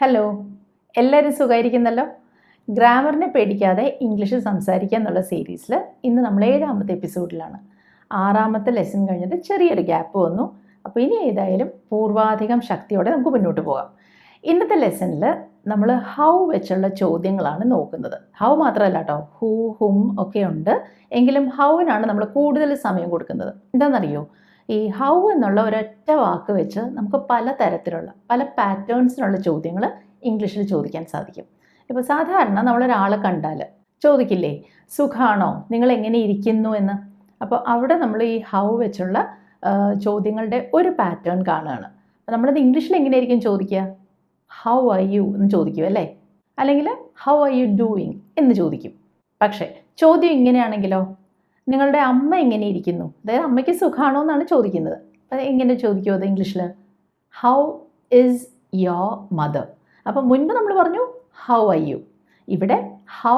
Hello, എല്ലാവരും സുഖമായിരിക്കുന്നല്ലോ. ഗ്രാമറിനെ പേടിക്കാതെ English സംസാരിക്കുക എന്നുള്ള സീരീസിൽ ഇന്ന് നമ്മൾ 7ാമത്തെ എപ്പിസോഡിലാണ്. 6ാമത്തെ ലെസൺ കഴിഞ്ഞിട്ട് ചെറിയൊരു ഗ്യാപ്പ് വന്നു. അപ്പോൾ ഇനി ഏതായാലും പൂർവാധികം ശക്തിയോടെ നമുക്ക് മുന്നോട്ട് പോകാം. ഇന്നത്തെ ലെസണിൽ നമ്മൾ ഹൗ വെച്ചുള്ള ചോദ്യങ്ങളാണ് നോക്കുന്നത്. ഹൗ മാത്രമല്ല കേട്ടോ, ഹൂ, ഹും ഒക്കെ ഉണ്ട്. എങ്കിലും ഹൗവിനാണ് നമ്മൾ കൂടുതൽ സമയം കൊടുക്കുന്നത്. എന്താണെന്നറിയോ, ഈ ഹൗ എന്നുള്ള ഒരൊറ്റ വാക്ക് വെച്ച് നമുക്ക് പല തരത്തിലുള്ള പല പാറ്റേൺസിനുള്ള ചോദ്യങ്ങൾ ഇംഗ്ലീഷിൽ ചോദിക്കാൻ സാധിക്കും. ഇപ്പോൾ സാധാരണ നമ്മളൊരാളെ കണ്ടാൽ ചോദിക്കില്ലേ, സുഖാണോ, നിങ്ങൾ എങ്ങനെ ഇരിക്കുന്നു എന്ന്. അപ്പോൾ അവിടെ നമ്മൾ ഈ ഹൗ വെച്ചുള്ള ചോദ്യങ്ങളുടെ ഒരു പാറ്റേൺ കാണുകയാണ്. അപ്പോൾ നമ്മളത് ഇംഗ്ലീഷിൽ എങ്ങനെയായിരിക്കും ചോദിക്കുക? ഹൗ ആർ യു എന്ന് ചോദിക്കും അല്ലേ, അല്ലെങ്കിൽ ഹൗ ആർ യു ഡൂയിങ് എന്ന് ചോദിക്കും. പക്ഷേ ചോദ്യം ഇങ്ങനെയാണെങ്കിലോ, നിങ്ങളുടെ അമ്മ എങ്ങനെ ഇരിക്കുന്നു, അതായത് അമ്മയ്ക്ക് സുഖമാണോ എന്നാണ് ചോദിക്കുന്നത്. അപ്പോൾ എങ്ങനെ ചോദിക്കുമോ അത് ഇംഗ്ലീഷിൽ? How is your mother. അപ്പോൾ മുൻപ് നമ്മൾ പറഞ്ഞു ഹൗ ആർ യു, ഇവിടെ ഹൗ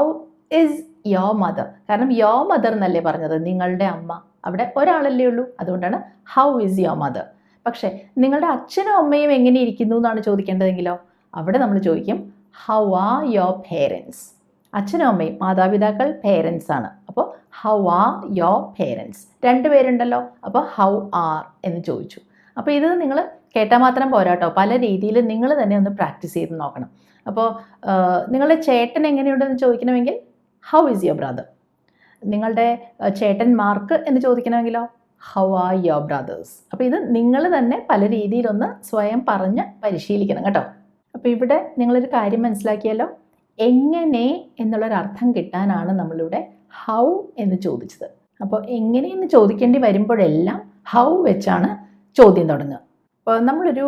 ഇസ് യോർ മദർ. കാരണം യോർ മദർ എന്നല്ലേ പറഞ്ഞത്, നിങ്ങളുടെ അമ്മ. അവിടെ ഒരാളല്ലേ ഉള്ളൂ, അതുകൊണ്ടാണ് ഹൗ ഇസ് യോർ മദർ. പക്ഷേ നിങ്ങളുടെ അച്ഛനും അമ്മയും എങ്ങനെ ഇരിക്കുന്നു എന്നാണ് ചോദിക്കേണ്ടതെങ്കിലോ, അവിടെ നമ്മൾ ചോദിക്കും ഹൗ ആർ യോർ പേരൻസ്. അച്ഛനും അമ്മയും, മാതാപിതാക്കൾ പേരൻസ് ആണ്. അപ്പോൾ ഹൗ ആർ യോർ പേരൻസ്. 2 പേരുണ്ടല്ലോ, അപ്പോൾ ഹൗ ആർ എന്ന് ചോദിച്ചു. അപ്പോൾ ഇത് നിങ്ങൾ കേട്ടാൽ മാത്രം പോരാട്ടോ, പല രീതിയിൽ നിങ്ങൾ തന്നെ ഒന്ന് പ്രാക്ടീസ് ചെയ്ത് നോക്കണം. അപ്പോൾ നിങ്ങളുടെ ചേട്ടൻ എങ്ങനെയുണ്ടെന്ന് ചോദിക്കണമെങ്കിൽ ഹൗ ഈസ് യുവർ ബ്രദർ. നിങ്ങളുടെ ചേട്ടന്മാർക്ക് എന്ന് ചോദിക്കണമെങ്കിലോ ഹൗ ആർ യുവർ ബ്രദേഴ്സ്. അപ്പോൾ ഇത് നിങ്ങൾ തന്നെ പല രീതിയിലൊന്ന് സ്വയം പറഞ്ഞ് പരിശീലിക്കണം കേട്ടോ. അപ്പോൾ ഇവിടെ നിങ്ങളൊരു കാര്യം മനസ്സിലാക്കിയല്ലോ, എങ്ങനെ എന്നുള്ളൊരർത്ഥം കിട്ടാനാണ് നമ്മളിവിടെ ഹൗ എന്ന് ചോദിച്ചത്. അപ്പോൾ എങ്ങനെയെന്ന് ചോദിക്കേണ്ടി വരുമ്പോഴെല്ലാം ഹൗ വെച്ചാണ് ചോദ്യം തുടങ്ങുക. അപ്പോൾ നമ്മളൊരു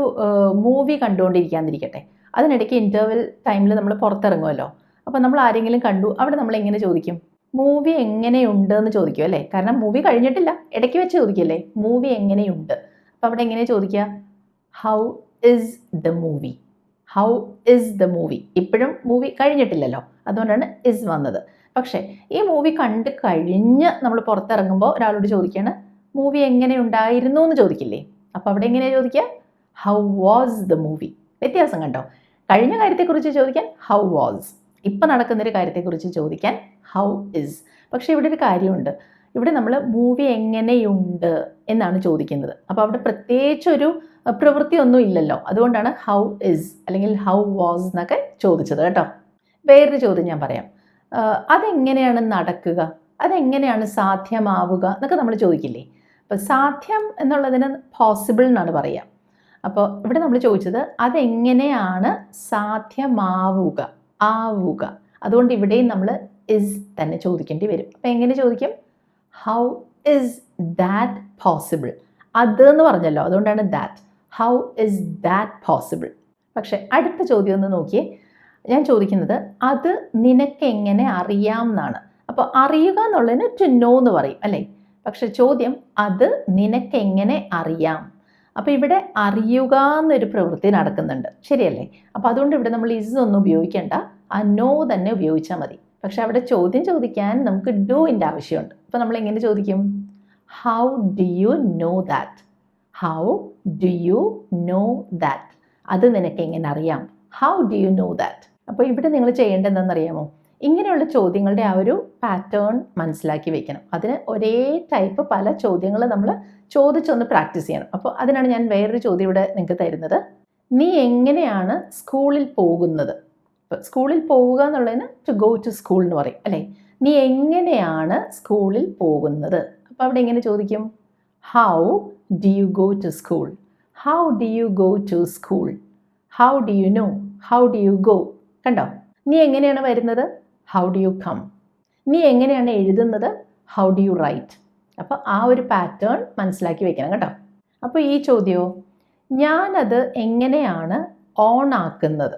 മൂവി കണ്ടുകൊണ്ടിരിക്കാതിരിക്കട്ടെ, അതിനിടയ്ക്ക് ഇൻ്റർവെൽ ടൈമിൽ നമ്മൾ പുറത്തിറങ്ങുമല്ലോ. അപ്പോൾ നമ്മൾ ആരെങ്കിലും കണ്ടു, അവിടെ നമ്മൾ എങ്ങനെ ചോദിക്കും? മൂവി എങ്ങനെയുണ്ട് എന്ന് ചോദിക്കും അല്ലേ, കാരണം മൂവി കഴിഞ്ഞിട്ടില്ല, ഇടയ്ക്ക് വെച്ച് ചോദിക്കല്ലേ മൂവി എങ്ങനെയുണ്ട്. അപ്പോൾ അവിടെ എങ്ങനെ ചോദിക്കുക? How is the movie. How is the movie. ഇപ്പോഴും മൂവി കഴിഞ്ഞിട്ടില്ലല്ലോ, അതുകൊണ്ടാണ് ഇസ് വന്നത്. പക്ഷേ ഈ മൂവി കണ്ട് കഴിഞ്ഞ് നമ്മൾ പുറത്തിറങ്ങുമ്പോൾ ഒരാളോട് ചോദിക്കുകയാണ് മൂവി എങ്ങനെ ഉണ്ടായിരുന്നു എന്ന് ചോദിക്കില്ലേ. അപ്പോൾ അവിടെ എങ്ങനെയാണ് ചോദിക്കുക? How was the movie. വ്യത്യാസം കണ്ടോ? കഴിഞ്ഞ കാര്യത്തെക്കുറിച്ച് ചോദിക്കാൻ ഹൗ വാസ്, ഇപ്പം നടക്കുന്നൊരു കാര്യത്തെക്കുറിച്ച് ചോദിക്കാൻ ഹൗ ഇസ്. പക്ഷേ ഇവിടെ ഒരു കാര്യമുണ്ട്, ഇവിടെ നമ്മൾ മൂവി എങ്ങനെയുണ്ട് എന്നാണ് ചോദിക്കുന്നത്. അപ്പോൾ അവിടെ പ്രത്യേകിച്ചൊരു പ്രവൃത്തിയൊന്നും ഇല്ലല്ലോ, അതുകൊണ്ടാണ് ഹൗ ഇസ് അല്ലെങ്കിൽ ഹൗ വാസ് എന്നൊക്കെ ചോദിച്ചത് കേട്ടോ. വേറൊരു ചോദ്യം ഞാൻ പറയാം, അതെങ്ങനെയാണ് നടക്കുക, അതെങ്ങനെയാണ് സാധ്യമാവുക എന്നൊക്കെ നമ്മൾ ചോദിക്കില്ലേ. അപ്പോൾ സാധ്യം എന്നുള്ളതിന് പോസിബിൾ എന്നാണ് പറയുക. അപ്പോൾ ഇവിടെ നമ്മൾ ചോദിച്ചത് അതെങ്ങനെയാണ് സാധ്യമാവുക, ആവുക. അതുകൊണ്ട് ഇവിടെയും നമ്മൾ ഇസ് തന്നെ ചോദിക്കേണ്ടി വരും. അപ്പോൾ എങ്ങനെ ചോദിക്കും? How is that possible. അത് എന്ന് പറഞ്ഞല്ലോ, അതുകൊണ്ടാണ് that. How is that possible. പക്ഷേ അടുത്ത ചോദ്യം ഒന്ന് നോക്കിയേ. ഞാൻ ചോദിക്കുന്നത് അത് നിനക്കെങ്ങനെ അറിയാം എന്നാണ്. അപ്പോൾ അറിയുക എന്നുള്ളതിന് ടു നോ എന്ന് പറയും അല്ലേ. പക്ഷെ ചോദ്യം അത് നിനക്കെങ്ങനെ അറിയാം. അപ്പോൾ ഇവിടെ അറിയുക എന്നൊരു പ്രവൃത്തി നടക്കുന്നുണ്ട്, ശരിയല്ലേ? അപ്പോൾ അതുകൊണ്ട് ഇവിടെ നമ്മൾ ഇസ് ഒന്നും ഉപയോഗിക്കേണ്ട, ആ നോ തന്നെ ഉപയോഗിച്ചാൽ മതി. പക്ഷെ അവിടെ ചോദ്യം ചോദിക്കാൻ നമുക്ക് ഡൂവിൻ്റെ ആവശ്യമുണ്ട്. അപ്പോൾ നമ്മൾ എങ്ങനെ ചോദിക്കും? How do you know that. How do you know that. അത് നിനക്ക് എങ്ങനെ അറിയാം. How do you know that. അപ്പോൾ ഇവിടെ നിങ്ങൾ ചെയ്യേണ്ടത് എന്താണെന്നറിയാമോ? ഇങ്ങനെയുള്ള ചോദ്യങ്ങളുടെ ആ ഒരു പാറ്റേൺ മനസ്സിലാക്കി വെക്കണം. അതിന് ഒരേ ടൈപ്പ് പല ചോദ്യങ്ങൾ നമ്മൾ ചോദിച്ചൊന്ന് പ്രാക്ടീസ് ചെയ്യണം. അപ്പോൾ അതിനാണ് ഞാൻ വേറൊരു ചോദ്യം ഇവിടെ നിങ്ങൾക്ക് തരുന്നത്. നീ എങ്ങനെയാണ് സ്കൂളിൽ പോകുന്നത്? ഇപ്പോൾ സ്കൂളിൽ പോവുക എന്നുള്ളതിന് ടു ഗോ ടു സ്കൂൾ എന്ന് പറയും അല്ലേ. നീ എങ്ങനെയാണ് സ്കൂളിൽ പോകുന്നത്? അപ്പോൾ അവിടെ എങ്ങനെ ചോദിക്കും? How do you go to school. How do you go to school. How do you know. How do you go. കണ്ടോ? നീ എങ്ങനെയാണ് വരുന്നത്? How do you come. നീ എങ്ങനെയാണ് എഴുതുന്നത്? How do you write. അപ്പോൾ ആ ഒരു പാറ്റേൺ മനസ്സിലാക്കി വെക്കണം കേട്ടോ. അപ്പോൾ ഈ ചോദ്യമോ, ഞാനത് എങ്ങനെയാണ് ഓൺ ആക്കുന്നത്?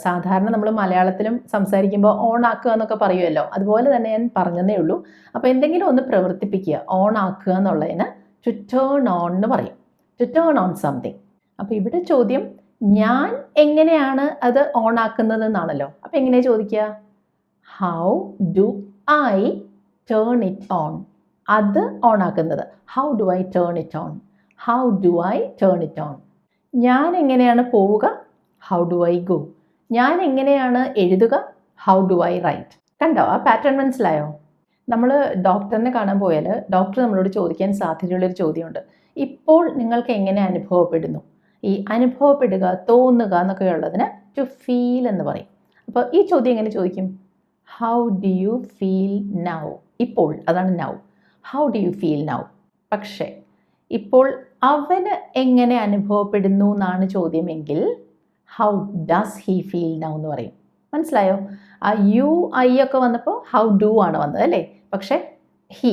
സാധാരണ നമ്മൾ മലയാളത്തിലും സംസാരിക്കുമ്പോൾ ഓൺ ആക്കുക എന്നൊക്കെ പറയുമല്ലോ, അതുപോലെ തന്നെ ഞാൻ പറഞ്ഞതേ ഉള്ളൂ. അപ്പോൾ എന്തെങ്കിലും ഒന്ന് പ്രവർത്തിപ്പിക്കുക, ഓൺ ആക്കുക എന്നുള്ളതിന് ടു ടേൺ ഓൺ എന്ന് പറയും. To turn on something. അപ്പോൾ ഇവിടെ ചോദ്യം ഞാൻ എങ്ങനെയാണ് അത് ഓൺ ആക്കുന്നത് എന്നാണല്ലോ. അപ്പോൾ എങ്ങനെ ചോദിക്കുക? How do I turn it on. അത് ഓൺ ആക്കുന്നത് how do I turn it on. How do I turn it on. ഞാൻ എങ്ങനെയാണ് പോവുക? How do I go? ഞാൻ എങ്ങനെയാണ് എഴുതുക? How do I write? കണ്ടോ, ആ പാറ്റേൺ മനസ്സിലായോ? നമ്മൾ ഡോക്ടറിനെ കാണാൻ പോയാൽ ഡോക്ടർ നമ്മളോട് ചോദിക്കാൻ സാധ്യതയുള്ളൊരു ചോദ്യമുണ്ട്. ഇപ്പോൾ നിങ്ങൾക്ക് എങ്ങനെ അനുഭവപ്പെടുന്നു? ഈ അനുഭവപ്പെടുക, തോന്നുക എന്നൊക്കെ ഉള്ളതിന് ടു ഫീൽ എന്ന് പറയും. അപ്പോൾ ഈ ചോദ്യം എങ്ങനെ ചോദിക്കും? How do you feel now? ഇപ്പോൾ, അതാണ് now. How do you feel now? പക്ഷേ ഇപ്പോൾ അവന് എങ്ങനെ അനുഭവപ്പെടുന്നു എന്നാണ് ചോദ്യമെങ്കിൽ how does he feel now എന്ന് പറയും. മനസ്സിലായോ? ആ യു ഐ ഒക്കെ വന്നപ്പോൾ ഹൗ ഡു ആണ് വന്നത് അല്ലേ? പക്ഷേ ഹി,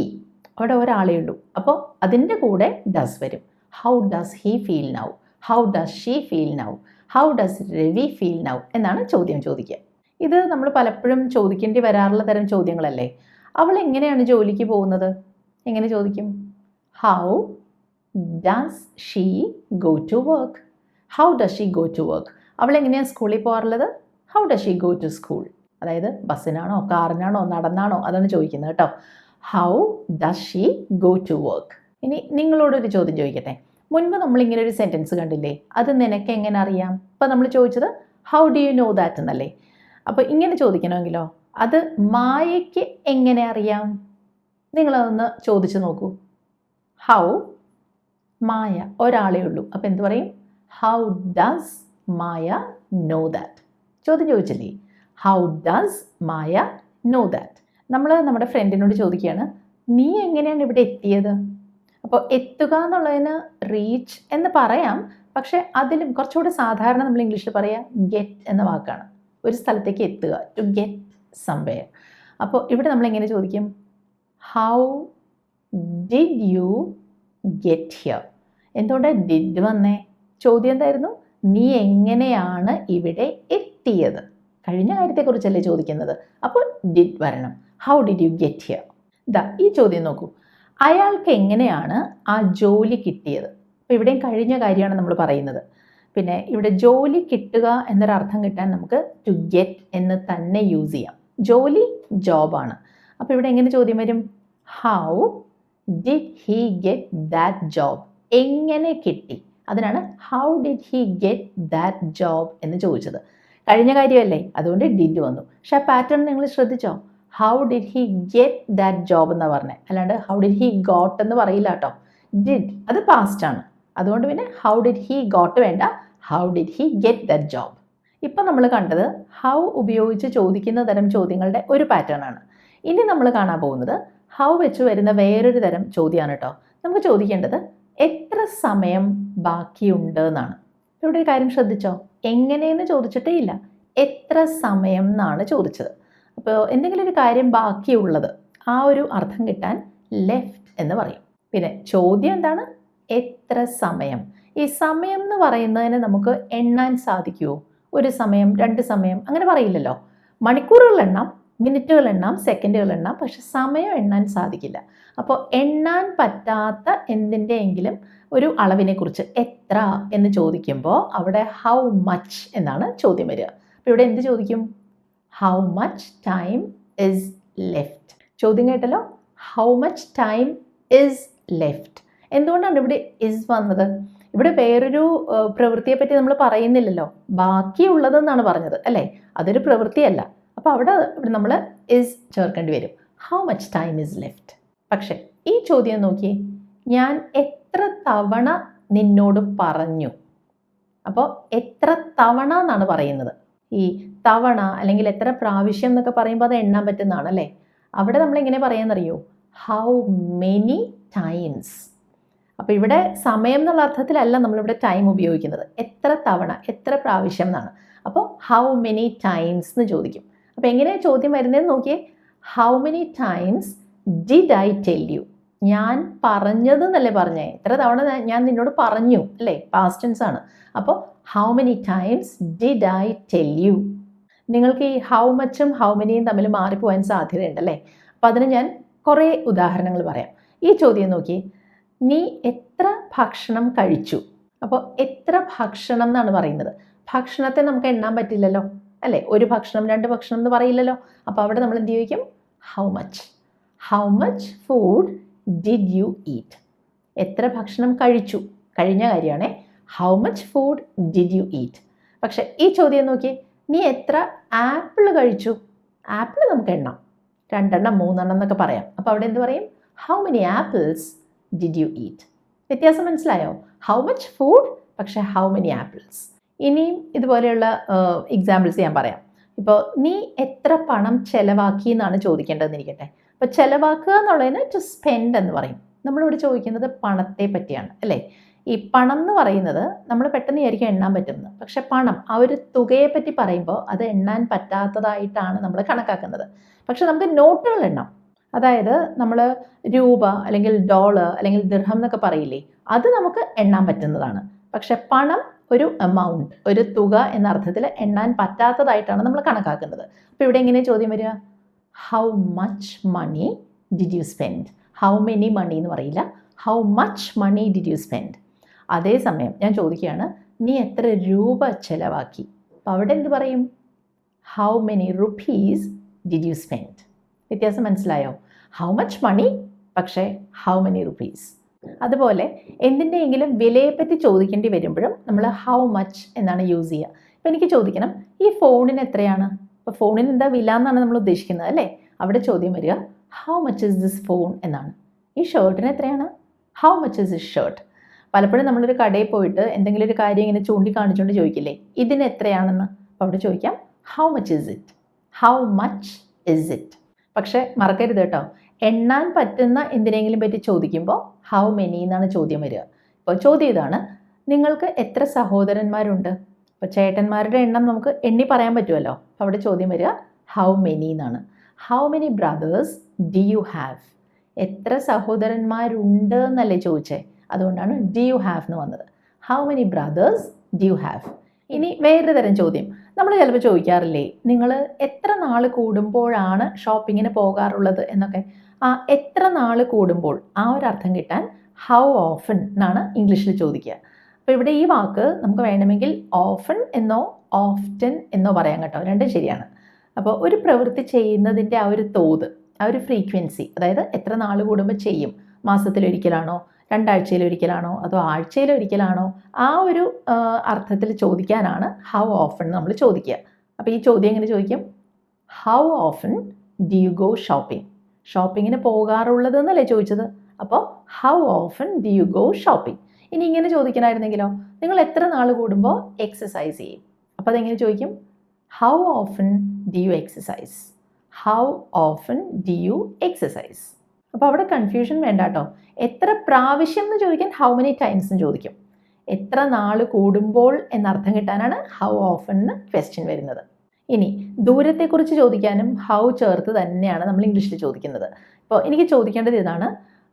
അവിടെ ഒരാളേ ഉള്ളൂ. അപ്പോൾ അതിൻ്റെ കൂടെ ഡസ് വരും. How does he feel now? How does she feel now? How does Ravi feel now എന്നാണ് ചോദ്യം ചോദിക്കുക. ഇത് നമ്മൾ പലപ്പോഴും ചോദിക്കേണ്ടി വരാറുള്ള തരം ചോദ്യങ്ങളല്ലേ. അവൾ എങ്ങനെയാണ് ജോലിക്ക് പോകുന്നത്? എങ്ങനെ ചോദിക്കും? How does she go to work? How does she go to work? അവൾ എങ്ങനെയാണ് സ്കൂളിൽ പോകാറുള്ളത്? How does she go to school? അതായത് ബസ്സിനാണോ, കാറിനാണോ, നടന്നാണോ, അതാണ് ചോദിക്കുന്നത് കേട്ടോ. How does she go to work? ഇനി നിങ്ങളോടൊരു ചോദ്യം ചോദിക്കട്ടെ. മുൻപ് നമ്മളിങ്ങനെ ഒരു സെൻറ്റൻസ് കണ്ടില്ലേ? അത് നിനക്ക് എങ്ങനെ അറിയാം? ഇപ്പം നമ്മൾ ചോദിച്ചത് how do you know that എന്നല്ലേ? അപ്പോൾ ഇങ്ങനെ ചോദിക്കണമെങ്കിലോ, അത് മായയ്ക്ക് എങ്ങനെ അറിയാം? നിങ്ങളതൊന്ന് ചോദിച്ചു നോക്കൂ. ഹൗ, മായ, ഒരാളേ ഉള്ളൂ. അപ്പോൾ എന്ത് പറയും? How does Maya know that? ചോദ്യം ചോദിച്ചില്ലേ? How does Maya know that? നമ്മൾ നമ്മുടെ ഫ്രണ്ടിനോട് ചോദിക്കുകയാണ്, നീ എങ്ങനെയാണ് ഇവിടെ എത്തിയത്? അപ്പോൾ എത്തുക എന്നുള്ളതിന് റീച്ച് എന്ന് പറയാം, പക്ഷേ അതിലും കുറച്ചുകൂടി സാധാരണ നമ്മൾ ഇംഗ്ലീഷിൽ പറയുക ഗെറ്റ് എന്ന വാക്കാണ്. ഒരു സ്ഥലത്തേക്ക് എത്തുക, ടു ഗെറ്റ് സംവെയർ. അപ്പോൾ ഇവിടെ നമ്മൾ എങ്ങനെ ചോദിക്കും? How did you get here? എന്തുകൊണ്ടാണ് ഡിഡ് വന്നേ? ചോദ്യം എന്തായിരുന്നു? നീ എങ്ങനെയാണ് ഇവിടെ എത്തിയത്? കഴിഞ്ഞ കാര്യത്തെക്കുറിച്ചല്ലേ ചോദിക്കുന്നത്. അപ്പോൾ ഡിഡ് വരണം. How did you get here? ഇതാ ഈ ചോദ്യം നോക്കൂ. അയാൾക്ക് എങ്ങനെയാണ് ആ ജോലി കിട്ടിയത്? അപ്പോൾ ഇവിടെയും കഴിഞ്ഞ കാര്യമാണ് നമ്മൾ പറയുന്നത്. പിന്നെ ഇവിടെ ജോലി കിട്ടുക എന്നൊരർത്ഥം കിട്ടാൻ നമുക്ക് ടു ഗെറ്റ് എന്ന് തന്നെ യൂസ് ചെയ്യാം. ജോലി ജോബാണ്. അപ്പോൾ ഇവിടെ എങ്ങനെ ചോദ്യം വരും? How did he get that job? എങ്ങനെ കിട്ടി? അതിനാണ് how did he get that job എന്ന് ചോദിച്ചത്. കഴിഞ്ഞ കാര്യമല്ലേ, അതുകൊണ്ട് ഡിഡ് വന്നു. പക്ഷേ ആ പാറ്റേൺ നിങ്ങൾ ശ്രദ്ധിച്ചോ? How did he get that job എന്നാണ് പറഞ്ഞത്, അല്ലാണ്ട് ഹൗ ഡിഡ് ഹി ഗോട്ട് എന്ന് പറയില്ല കേട്ടോ. ഡിഡ് അത് പാസ്റ്റ് ആണ്, അതുകൊണ്ട് പിന്നെ ഹൗ ഡിഡ് ഹി ഗോട്ട് വേണ്ട, how did he get that job. ഇപ്പം നമ്മൾ കണ്ടത് ഹൗ ഉപയോഗിച്ച് ചോദിക്കുന്ന തരം ചോദ്യങ്ങളുടെ ഒരു പാറ്റേൺ ആണ്. ഇനി നമ്മൾ കാണാൻ പോകുന്നത് ഹൗ വെച്ച് വരുന്ന വേറൊരു തരം ചോദ്യമാണ് കേട്ടോ. നമുക്ക് ചോദിക്കേണ്ടത് എത്ര സമയം ബാക്കിയുണ്ട് എന്നാണ്. ഇവിടെ ഒരു കാര്യം ശ്രദ്ധിച്ചോ? എങ്ങനെയെന്ന് ചോദിച്ചിട്ടേ ഇല്ല, എത്ര സമയം എന്നാണ് ചോദിച്ചത്. അപ്പോൾ എന്തെങ്കിലും ഒരു കാര്യം ബാക്കിയുള്ളത്, ആ ഒരു അർത്ഥം കിട്ടാൻ ലെഫ്റ്റ് എന്ന് പറയും. പിന്നെ ചോദ്യം എന്താണ്? എത്ര സമയം. ഈ സമയം എന്ന് പറയുന്നതിന് നമുക്ക് എണ്ണാൻ സാധിക്കുമോ? ഒരു സമയം, രണ്ട് സമയം അങ്ങനെ പറയില്ലല്ലോ. മണിക്കൂറുകൾ എണ്ണാം, മിനിറ്റുകൾ എണ്ണാം, സെക്കൻഡുകൾ എണ്ണാം, പക്ഷെ സമയം എണ്ണാൻ സാധിക്കില്ല. അപ്പോൾ എണ്ണാൻ പറ്റാത്ത എന്തിൻ്റെയെങ്കിലും ഒരു അളവിനെക്കുറിച്ച് എത്ര എന്ന് ചോദിക്കുമ്പോൾ അവിടെ ഹൗ മച്ച് എന്നാണ് ചോദ്യം വരിക. അപ്പോൾ ഇവിടെ എന്ത് ചോദിക്കും? How much time is left. ചോദ്യം കേട്ടല്ലോ, how much time is left. എന്തുകൊണ്ടാണ് ഇവിടെ ഇസ് വന്നത്? ഇവിടെ വേറൊരു പ്രവൃത്തിയെ പറ്റി നമ്മൾ പറയുന്നില്ലല്ലോ, ബാക്കിയുള്ളതെന്നാണ് പറഞ്ഞത് അല്ലേ? അതൊരു പ്രവൃത്തിയല്ല. അപ്പോൾ അവിടെ നമ്മൾ ഇസ് ചേർക്കേണ്ടി വരും. How much time is left. പക്ഷേ ഈ ചോദ്യം നോക്കി, ഞാൻ എത്ര തവണ നിന്നോട് പറഞ്ഞു. അപ്പോൾ എത്ര തവണ എന്നാണ് പറയുന്നത്. ഈ തവണ അല്ലെങ്കിൽ എത്ര പ്രാവശ്യം എന്നൊക്കെ പറയുമ്പോൾ അത് എണ്ണാൻ പറ്റുന്നതാണ് അല്ലേ? അവിടെ നമ്മൾ എങ്ങനെ പറയാമെന്നറിയോ? How many times. അപ്പോൾ ഇവിടെ സമയം എന്നുള്ള അർത്ഥത്തിലല്ല നമ്മളിവിടെ ടൈം ഉപയോഗിക്കുന്നത്. എത്ര തവണ, എത്ര പ്രാവശ്യം എന്നാണ്. അപ്പോൾ ഹൗ മെനി ടൈംസ് എന്ന് ചോദിക്കും. അപ്പോൾ എങ്ങനെയാണ് ചോദ്യം വരുന്നതെന്ന് നോക്കിയേ. How many times did I tell you? ഞാൻ പറഞ്ഞത് എന്നല്ലേ പറഞ്ഞേ? എത്ര തവണ ഞാൻ നിന്നോട് പറഞ്ഞു അല്ലേ? പാസ്റ്റ് ടെൻസ് ആണ്. അപ്പോൾ how many times did I tell you? നിങ്ങൾക്ക് ഈ ഹൗ മച്ചും ഹൗ മെനിയും തമ്മിൽ മാറിപ്പോകാൻ സാധ്യതയുണ്ടല്ലേ. അപ്പോൾ അതിന് ഞാൻ കുറേ ഉദാഹരണങ്ങൾ പറയാം. ഈ ചോദ്യം നോക്കി, നീ എത്ര ഭക്ഷണം കഴിച്ചു? അപ്പോൾ എത്ര ഭക്ഷണം എന്നാണ് പറയുന്നത്. ഭക്ഷണത്തെ നമുക്ക് എണ്ണാൻ പറ്റില്ലല്ലോ അല്ലേ? ഒരു ഭക്ഷണം, രണ്ട് ഭക്ഷണം എന്ന് പറയില്ലല്ലോ. അപ്പോൾ അവിടെ നമ്മൾ എന്ത് ചോദിക്കും? How much. How much food did you eat? എത്ര ഭക്ഷണം കഴിച്ചു, കഴിഞ്ഞ കാര്യമാണേ. How much food did you eat? പക്ഷെ ഈ ചോദ്യം നോക്കി, നീ എത്ര ആപ്പിൾ കഴിച്ചു? ആപ്പിൾ നമുക്ക് എണ്ണാം, 2 എണ്ണം 3 എണ്ണം എന്നൊക്കെ പറയാം. അപ്പോൾ അവിടെ എന്ത് പറയും? How many apples did you eat? വ്യത്യാസം മനസ്സിലായോ? ഹൗ മച്ച് ഫുഡ്, പക്ഷെ ഹൗ മെനി ആപ്പിൾസ്. ഇനിയും ഇതുപോലെയുള്ള എക്സാമ്പിൾസ് ഞാൻ പറയാം. ഇപ്പോൾ നീ എത്ര പണം ചെലവാക്കി എന്നാണ് ചോദിക്കേണ്ടതെന്ന് ഇരിക്കട്ടെ. അപ്പോൾ ചെലവാക്കുക എന്നുള്ളതിന് ടു സ്പെൻഡ് എന്ന് പറയും. നമ്മളിവിടെ ചോദിക്കുന്നത് പണത്തെ പറ്റിയാണ് അല്ലേ? ഈ പണം എന്ന് പറയുന്നത് നമ്മൾ പെട്ടെന്ന് വിചാരിക്കും എണ്ണാൻ പറ്റുന്നത്. പക്ഷെ പണം, ആ ഒരു തുകയെ പറ്റി പറയുമ്പോൾ അത് എണ്ണാൻ പറ്റാത്തതായിട്ടാണ് നമ്മൾ കണക്കാക്കുന്നത്. പക്ഷെ നമുക്ക് നോട്ടുകൾ എണ്ണാം. അതായത് നമ്മൾ രൂപ അല്ലെങ്കിൽ ഡോളർ അല്ലെങ്കിൽ ദിർഹം എന്നൊക്കെ പറയില്ലേ, അത് നമുക്ക് എണ്ണാൻ പറ്റുന്നതാണ്. പക്ഷെ പണം ഒരു എമൗണ്ട്, ഒരു തുക എന്ന അർത്ഥത്തിൽ എണ്ണാൻ പറ്റാത്തതായിട്ടാണ് നമ്മൾ കണക്കാക്കുന്നത്. അപ്പോൾ ഇവിടെ എങ്ങനെ ചോദ്യം വരിക? How much money did you spend? How many money എന്ന് പറയില്ല, how much money did you spend. അതേസമയം ഞാൻ ചോദിക്കുകയാണ്, നീ എത്ര രൂപ ചെലവാക്കി? അപ്പോൾ അവിടെ എന്ത് പറയും? How many rupees did you spend. വ്യത്യാസം മനസ്സിലായോ? ഹൗ മച്ച് മണി, പക്ഷേ ഹൗ മെനി റുപ്പീസ്. അതുപോലെ എന്തിൻ്റെയെങ്കിലും വിലയെപ്പറ്റി ചോദിക്കേണ്ടി വരുമ്പോഴും നമ്മൾ ഹൗ മച്ച് എന്നാണ് യൂസ് ചെയ്യുക. ഇപ്പോൾ എനിക്ക് ചോദിക്കണം, ഈ ഫോണിന് എത്രയാണ്? അപ്പോൾ ഫോണിന് എന്താ വില എന്നാണ് നമ്മൾ ഉദ്ദേശിക്കുന്നത് അല്ലേ? അവിടെ ചോദ്യം വരിക how much is this phone എന്നാണ്. ഈ ഷർട്ടിന് എത്രയാണ്? How much is this shirt. പലപ്പോഴും നമ്മളൊരു കടയിൽ പോയിട്ട് എന്തെങ്കിലും ഒരു കാര്യം ഇങ്ങനെ ചൂണ്ടിക്കാണിച്ചുകൊണ്ട് ചോദിക്കില്ലേ, ഇതിന് എത്രയാണെന്ന്? അപ്പോൾ അവിടെ ചോദിക്കാം how much is it, how much is it. പക്ഷേ മറക്കരുത് കേട്ടോ, എണ്ണാൻ പറ്റുന്ന എന്തിനെങ്കിലും പറ്റി ചോദിക്കുമ്പോൾ ഹൗ മെനി എന്നാണ് ചോദ്യം വരിക. ഇപ്പോൾ ചോദ്യം ഇതാണ്, നിങ്ങൾക്ക് എത്ര സഹോദരന്മാരുണ്ട്? ഇപ്പോൾ ചേട്ടന്മാരുടെ എണ്ണം നമുക്ക് എണ്ണി പറയാൻ പറ്റുമല്ലോ. അപ്പോൾ അവിടെ ചോദ്യം വരിക ഹൗ മെനി എന്നാണ്. How many brothers do you have? എത്ര സഹോദരന്മാരുണ്ട് എന്നല്ലേ ചോദിച്ചേ, അതുകൊണ്ടാണ് ഡു യു ഹാവ് എന്ന് വന്നത്. How many brothers do you have. ഇനി വേറൊരു തരം ചോദ്യം നമ്മൾ ചിലപ്പോൾ ചോദിക്കാറില്ലേ, നിങ്ങൾ എത്ര നാൾ കൂടുമ്പോഴാണ് ഷോപ്പിങ്ങിന് പോകാറുള്ളത് എന്നൊക്കെ. എത്ര നാൾ കൂടുമ്പോൾ ആ ഒരു അർത്ഥം കിട്ടാൻ ഹൗ ഓഫൻ എന്നാണ് ഇംഗ്ലീഷിൽ ചോദിക്കുക. അപ്പോൾ ഇവിടെ ഈ വാക്ക് നമുക്ക് വേണമെങ്കിൽ ഓഫൻ എന്നോ ഓഫ്റ്റൻ എന്നോ പറയാം കേട്ടോ, രണ്ടും ശരിയാണ്. അപ്പോൾ ഒരു പ്രവൃത്തി ചെയ്യുന്നതിൻ്റെ ആ ഒരു തോത്, ആ ഒരു ഫ്രീക്വൻസി, അതായത് എത്ര നാൾ കൂടുമ്പോൾ ചെയ്യും, മാസത്തിലൊരിക്കലാണോ, 2 ആഴ്ചയിലൊരിക്കലാണോ, അതോ ആഴ്ചയിലൊരിക്കലാണോ, ആ ഒരു അർത്ഥത്തിൽ ചോദിക്കാനാണ് ഹൗ ഓഫൻ നമ്മൾ ചോദിക്കുക. അപ്പോൾ ഈ ചോദ്യം എങ്ങനെ ചോദിക്കും? How often do you go shopping? ഷോപ്പിങ്ങിന് പോകാറുള്ളത് എന്നല്ലേ ചോദിച്ചത്. അപ്പോൾ how often do you go shopping. ഇനി ഇങ്ങനെ ചോദിക്കണമായിരുന്നെങ്കിലോ, നിങ്ങൾ എത്ര നാൾ കൂടുമ്പോൾ എക്സസൈസ് ചെയ്യും? അപ്പോൾ അതെങ്ങനെ ചോദിക്കും? How often do you exercise? How often do you exercise. അപ്പോൾ അവിടെ കൺഫ്യൂഷൻ വേണ്ട കേട്ടോ. എത്ര പ്രാവശ്യം എന്ന് ചോദിക്കാൻ ഹൗ മെനി ടൈംസ് എന്ന് ചോദിക്കും. എത്ര നാൾ കൂടുമ്പോൾ എന്നർത്ഥം കിട്ടാനാണ് ഹൗ ഓഫൻ എന്ന് ക്വസ്റ്റ്യൻ വരുന്നത്. ഇനി ദൂരത്തെക്കുറിച്ച് ചോദിക്കാനും ഹൗ ചേർത്ത് തന്നെയാണ് നമ്മൾ ഇംഗ്ലീഷിൽ ചോദിക്കുന്നത്. ഇപ്പോൾ എനിക്ക് ചോദിക്കേണ്ടത് ഇതാണ്,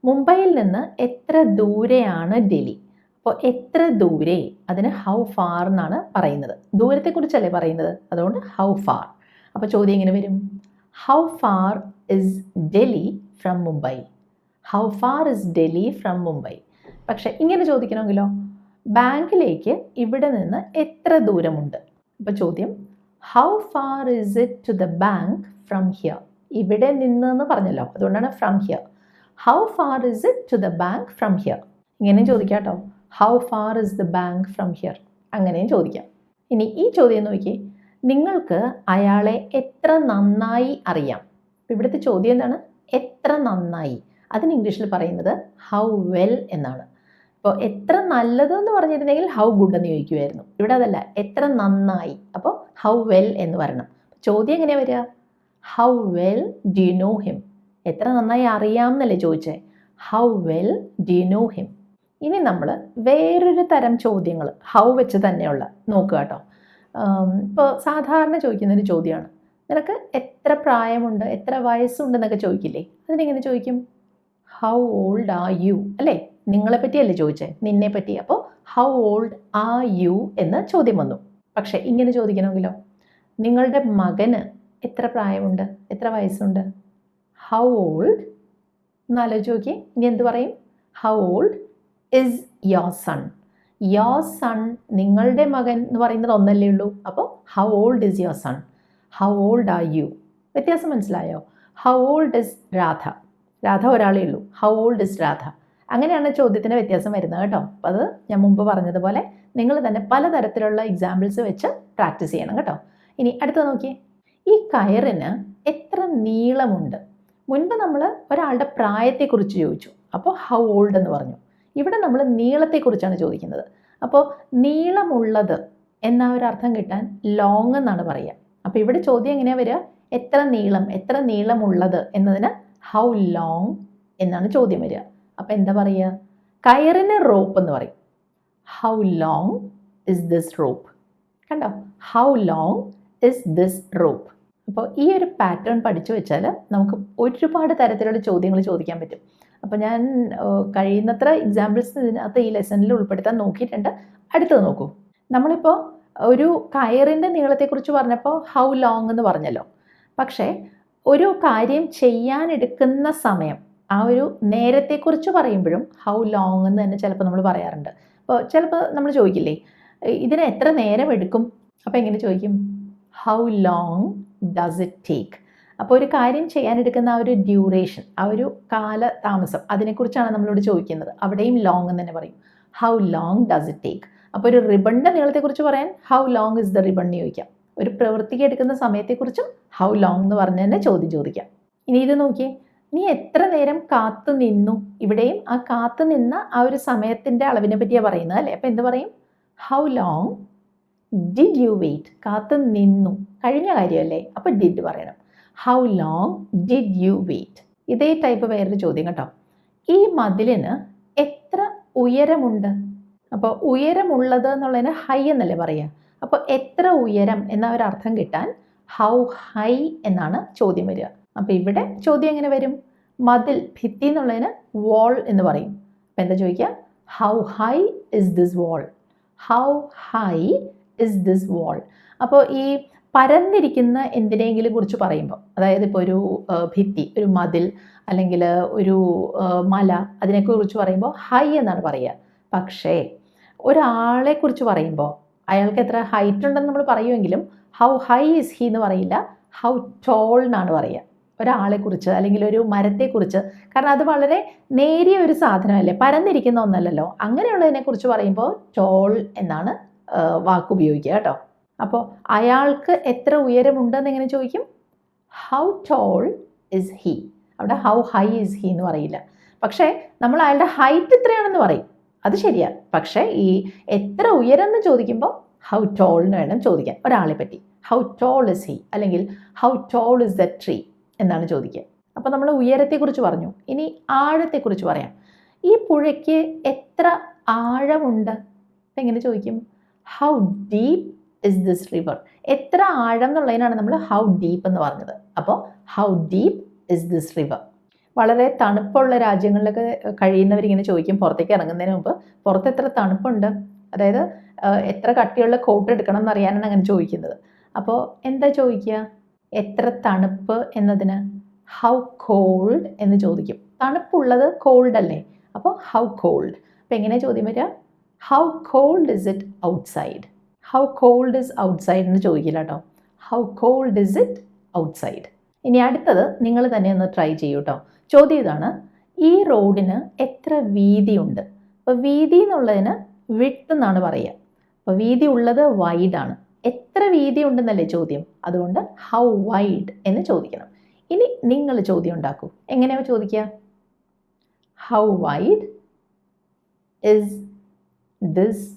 മുംബൈയിൽ നിന്ന് എത്ര ദൂരെയാണ് ഡൽഹി? അപ്പോൾ എത്ര ദൂരെ, അതിന് ഹൗ ഫാർ എന്നാണ് പറയുന്നത്. ദൂരത്തെക്കുറിച്ചല്ലേ പറയുന്നത്, അതുകൊണ്ട് ഹൗ ഫാർ. അപ്പോൾ ചോദ്യം എങ്ങനെ വരും? How far is Delhi from Mumbai? How far is Delhi from Mumbai. പക്ഷെ ഇങ്ങനെ ചോദിക്കണമെങ്കിലോ, ബാങ്കിലേക്ക് ഇവിടെ നിന്ന് എത്ര ദൂരമുണ്ട്? അപ്പോൾ ചോദ്യം how far is it to the bank from here? ഇവിടെ നിന്ന് എന്ന് പറഞ്ഞല്ലോ, അതുകൊണ്ടാണ് from here. How far is it to the bank from here. ഇങ്ങനെയും ചോദിക്കാം കേട്ടോ, how far is the bank from here, അങ്ങനെയും ചോദിക്കാം. ഇനി ഈ ചോദ്യം നോക്കി, നിങ്ങൾക്ക് അയാളെ എത്ര നന്നായി അറിയാം? ഇവിടുത്തെ ചോദ്യം എന്താണ്? എത്ര നന്നായി. അതിന് ഇംഗ്ലീഷിൽ പറയുന്നത് ഹൗ വെൽ എന്നാണ്. അപ്പോൾ എത്ര നല്ലത് എന്ന് പറഞ്ഞിരുന്നെങ്കിൽ ഹൗ ഗുഡ് എന്ന് ചോദിക്കുമായിരുന്നു. ഇവിടെ അതല്ല, എത്ര നന്നായി, അപ്പോൾ ഹൗ വെൽ എന്ന് പറയണം. ചോദ്യം എങ്ങനെയാണ് വരിക? How well do you know him? എത്ര നന്നായി അറിയാം എന്നല്ലേ ചോദിച്ചേ. How well do you know him. ഇനി നമ്മൾ വേറൊരു തരം ചോദ്യങ്ങൾ ഹൗ വെച്ച് തന്നെയുള്ള നോക്കുക കേട്ടോ. ഇപ്പോൾ സാധാരണ ചോദിക്കുന്നൊരു ചോദ്യമാണ്, നിനക്ക് എത്ര പ്രായമുണ്ട്, എത്ര വയസ്സുണ്ടെന്നൊക്കെ ചോദിക്കില്ലേ, അതിനെങ്ങനെ ചോദിക്കും? ഹൗ ഓൾഡ് ആർ യു അല്ലേ? നിങ്ങളെ പറ്റിയല്ലേ ചോദിച്ചേ, നിന്നെ പറ്റി. അപ്പോൾ ഹൗ ഓൾഡ് ആർ യു എന്ന ചോദ്യം വന്നു. പക്ഷേ ഇങ്ങനെ ചോദിക്കണമെങ്കിലോ, നിങ്ങളുടെ മകന് എത്ര പ്രായമുണ്ട്, എത്ര വയസ്സുണ്ട്? ഹൗ ഓൾഡ് എന്നാലോചിച്ച് നോക്കി. ഇനി എന്ത് പറയും? How old is your son? Your son, നിങ്ങളുടെ മകൻ എന്ന് പറയുന്നത് ഒന്നല്ലേ ഉള്ളൂ. അപ്പോൾ how old is your son? How old are you? വ്യത്യാസം മനസ്സിലായോ? How old is Radha? Radha ഒരാളേ ഉള്ളൂ. How old is Radha? അങ്ങനെയാണ് ചോദ്യത്തിന് വ്യത്യാസം വരുന്നത് കേട്ടോ. അപ്പോൾ അത് ഞാൻ മുമ്പ് പറഞ്ഞതുപോലെ നിങ്ങൾ തന്നെ പലതരത്തിലുള്ള എക്സാമ്പിൾസ് വെച്ച് പ്രാക്ടീസ് ചെയ്യണം കേട്ടോ. ഇനി അടുത്ത നോക്കിയേ, ഈ കയറിന് എത്ര നീളമുണ്ട്? മുൻപ് നമ്മൾ ഒരാളുടെ പ്രായത്തെക്കുറിച്ച് ചോദിച്ചു, അപ്പോൾ ഹൗ ഓൾഡ് എന്ന് പറഞ്ഞു. ഇവിടെ നമ്മൾ നീളത്തെക്കുറിച്ചാണ് ചോദിക്കുന്നത്. അപ്പോൾ നീളമുള്ളത് എന്ന ഒരു അർത്ഥം കിട്ടാൻ ലോങ് എന്നാണ് പറയുക. അപ്പോൾ ഇവിടെ ചോദ്യം എങ്ങനെയാണ് വരിക? എത്ര നീളം, എത്ര നീളമുള്ളത് എന്നതിന് ഹൗ ലോങ് എന്നാണ് ചോദ്യം വരിക. അപ്പോൾ എന്താ പറയുക? കയറിന് റോപ്പ് എന്ന് പറയും. How long is this rope? കണ്ടോ? How long is this rope? അപ്പോൾ ഈ ഒരു പാറ്റേൺ പഠിച്ചു വെച്ചാൽ നമുക്ക് ഒരുപാട് തരത്തിലുള്ള ചോദ്യങ്ങൾ ചോദിക്കാൻ പറ്റും. അപ്പോൾ ഞാൻ കഴിയുന്നത്ര എക്സാമ്പിൾസ് ഇതിനകത്ത് ഈ ലെസണിൽ ഉൾപ്പെടുത്താൻ നോക്കിയിട്ടുണ്ട്. അടുത്തത് നോക്കൂ. നമ്മളിപ്പോൾ ഒരു കയറിൻ്റെ നീളത്തെക്കുറിച്ച് പറഞ്ഞപ്പോൾ ഹൗ ലോങ് എന്ന് പറഞ്ഞല്ലോ. പക്ഷേ ഒരു കാര്യം ചെയ്യാനെടുക്കുന്ന സമയം, ആ ഒരു നേരത്തെക്കുറിച്ച് പറയുമ്പോഴും ഹൗ ലോങ് എന്ന് തന്നെ ചിലപ്പോൾ നമ്മൾ പറയാറുണ്ട്. അപ്പോൾ ചിലപ്പോൾ നമ്മൾ ചോദിക്കില്ലേ, ഇതിന് എത്ര നേരം എടുക്കും? അപ്പോൾ എങ്ങനെ ചോദിക്കും? How long does it take? അപ്പോൾ ഒരു കാര്യം ചെയ്യാനെടുക്കുന്ന ആ ഒരു ഡ്യൂറേഷൻ, ആ ഒരു കാലതാമസം, അതിനെക്കുറിച്ചാണ് നമ്മളോട് ചോദിക്കുന്നത്. അവിടെയും ലോങ് എന്ന് തന്നെ പറയും. How long does it take? അപ്പോൾ ഒരു റിബണിൻ്റെ നീളത്തെക്കുറിച്ച് പറയാൻ how long is the ribbon എന്ന് ചോദിക്കാം. ഒരു പ്രവൃത്തിക്ക് എടുക്കുന്ന സമയത്തെക്കുറിച്ചും ഹൗ ലോങ് എന്ന് പറഞ്ഞ് തന്നെ ചോദ്യം ചോദിക്കാം. ഇനി ഇത് നോക്കിയേ, നീ എത്ര നേരം കാത്തു നിന്നു? ഇവിടെയും ആ കാത്തു നിന്ന ആ ഒരു സമയത്തിൻ്റെ അളവിനെ പറ്റിയാണ് പറയുന്നത് അല്ലേ? അപ്പോൾ എന്ത് പറയും? How long did you wait? കാത്തു നിന്നു, കഴിഞ്ഞ കാര്യമല്ലേ, അപ്പോൾ ഡിഡ് പറയണം. How long did you wait? ഇതേ ടൈപ്പ് വേറൊരു ചോദ്യം കേട്ടോ. ഈ മതിലിന് എത്ര ഉയരമുണ്ട്? അപ്പോൾ ഉയരമുള്ളത് എന്നുള്ളതിന് ഹൈ എന്നല്ലേ പറയുക. അപ്പോൾ എത്ര ഉയരം എന്ന ഒരു അർത്ഥം കിട്ടാൻ ഹൗ ഹൈ എന്നാണ് ചോദ്യം വരിക. അപ്പോൾ ഇവിടെ ചോദ്യം എങ്ങനെ വരും? മതിൽ, ഭിത്തി എന്നുള്ളതിന് വാൾ എന്ന് പറയും. അപ്പോൾ എന്താ ചോദിക്കുക? How high is this wall? How high is this wall? അപ്പോൾ ഈ പരന്നിരിക്കുന്ന എന്തിനെങ്കിലും കുറിച്ച് പറയുമ്പോൾ, അതായത് ഇപ്പോൾ ഒരു ഭിത്തി, ഒരു മതിൽ, അല്ലെങ്കിൽ ഒരു മല, അതിനെക്കുറിച്ച് പറയുമ്പോൾ ഹൈ എന്നാണ് പറയുക. പക്ഷേ ഒരാളെക്കുറിച്ച് പറയുമ്പോൾ അയാൾക്ക് എത്ര ഹൈറ്റ് ഉണ്ടെന്ന് നമ്മൾ പറയുമെങ്കിലും ഹൗ ഹൈ ഇസ് ഹി എന്ന് പറയില്ല, ഹൗ ടോൾ എന്നാണ് പറയുക. ഒരാളെക്കുറിച്ച് അല്ലെങ്കിൽ ഒരു മരത്തെക്കുറിച്ച്, കാരണം അത് വളരെ നേരിയ ഒരു സാധനമല്ലേ, പരന്നിരിക്കുന്ന ഒന്നല്ലല്ലോ. അങ്ങനെയുള്ളതിനെക്കുറിച്ച് പറയുമ്പോൾ ടോൾ എന്നാണ് വാക്കുപയോഗിക്കുക കേട്ടോ. അപ്പോൾ അയാൾക്ക് എത്ര ഉയരമുണ്ടെന്ന് എങ്ങനെ ചോദിക്കും? How tall is he? അവിടെ ഹൗ ഹൈ ഇസ് ഹി എന്ന് പറയില്ല. പക്ഷേ നമ്മൾ അയാളുടെ ഹൈറ്റ് എത്രയാണെന്ന് പറയും, അത് ശരിയാണ്. പക്ഷേ ഈ എത്ര ഉയരം എന്ന് ചോദിക്കുമ്പോൾ ഹൗ ടോൾ എന്ന് വേണം ചോദിക്കാൻ ഒരാളെ പറ്റി. ഹൗ ടോൾ ഇസ് ഹി അല്ലെങ്കിൽ how tall is the tree എന്നാണ് ചോദിക്കുക. അപ്പോൾ നമ്മൾ ഉയരത്തെക്കുറിച്ച് പറഞ്ഞു. ഇനി ആഴത്തെക്കുറിച്ച് പറയാം. ഈ പുഴയ്ക്ക് എത്ര ആഴമുണ്ട്? അപ്പം എങ്ങനെ ചോദിക്കും? How deep is this river? എത്ര ആഴം എന്നുള്ളതിനാണ് നമ്മൾ ഹൗ ഡീപ്പ് എന്ന് പറഞ്ഞത്. അപ്പോൾ how deep is this river? വളരെ തണുപ്പുള്ള രാജ്യങ്ങളിലൊക്കെ കഴിയുന്നവരിങ്ങനെ ചോദിക്കും, പുറത്തേക്ക് ഇറങ്ങുന്നതിന് മുമ്പ് പുറത്ത് എത്ര തണുപ്പുണ്ട്, അതായത് എത്ര കട്ടിയുള്ള കോട്ട് എടുക്കണം എന്നറിയാനാണ് അങ്ങനെ ചോദിക്കുന്നത്. അപ്പോൾ എന്താ ചോദിക്കുക? എത്ര തണുപ്പ് എന്നതിന് ഹൗ കോൾഡ് എന്ന് ചോദിക്കും. തണുപ്പുള്ളത് കോൾഡ് അല്ലേ, അപ്പോൾ ഹൗ കോൾഡ്. അപ്പോൾ എങ്ങനെ ചോദ്യം വരിക? How cold is it outside? How cold is outside എന്ന് ചോദിക്കില്ല കേട്ടോ. How cold is it outside? ഇനി അടുത്തത് നിങ്ങൾ തന്നെ ഒന്ന് ട്രൈ ചെയ്യൂ കേട്ടോ. ചോദ്യം ഇതാണ്, ഈ റോഡിന് എത്ര വീതിയുണ്ട്? അപ്പോൾ വീതി എന്നുള്ളതിന് വിഡ്ത്ത് എന്നാണ് പറയുക. അപ്പോൾ വീതി ഉള്ളത് വൈഡാണ്. എത്ര വീതി ഉണ്ടെന്നല്ലേ ചോദ്യം, അതുകൊണ്ട് ഹൗ വൈഡ് എന്ന് ചോദിക്കണം. ഇനി നിങ്ങൾ ചോദ്യം ഉണ്ടാക്കൂ. എങ്ങനെയാണ് ചോദിക്കുക? How wide is this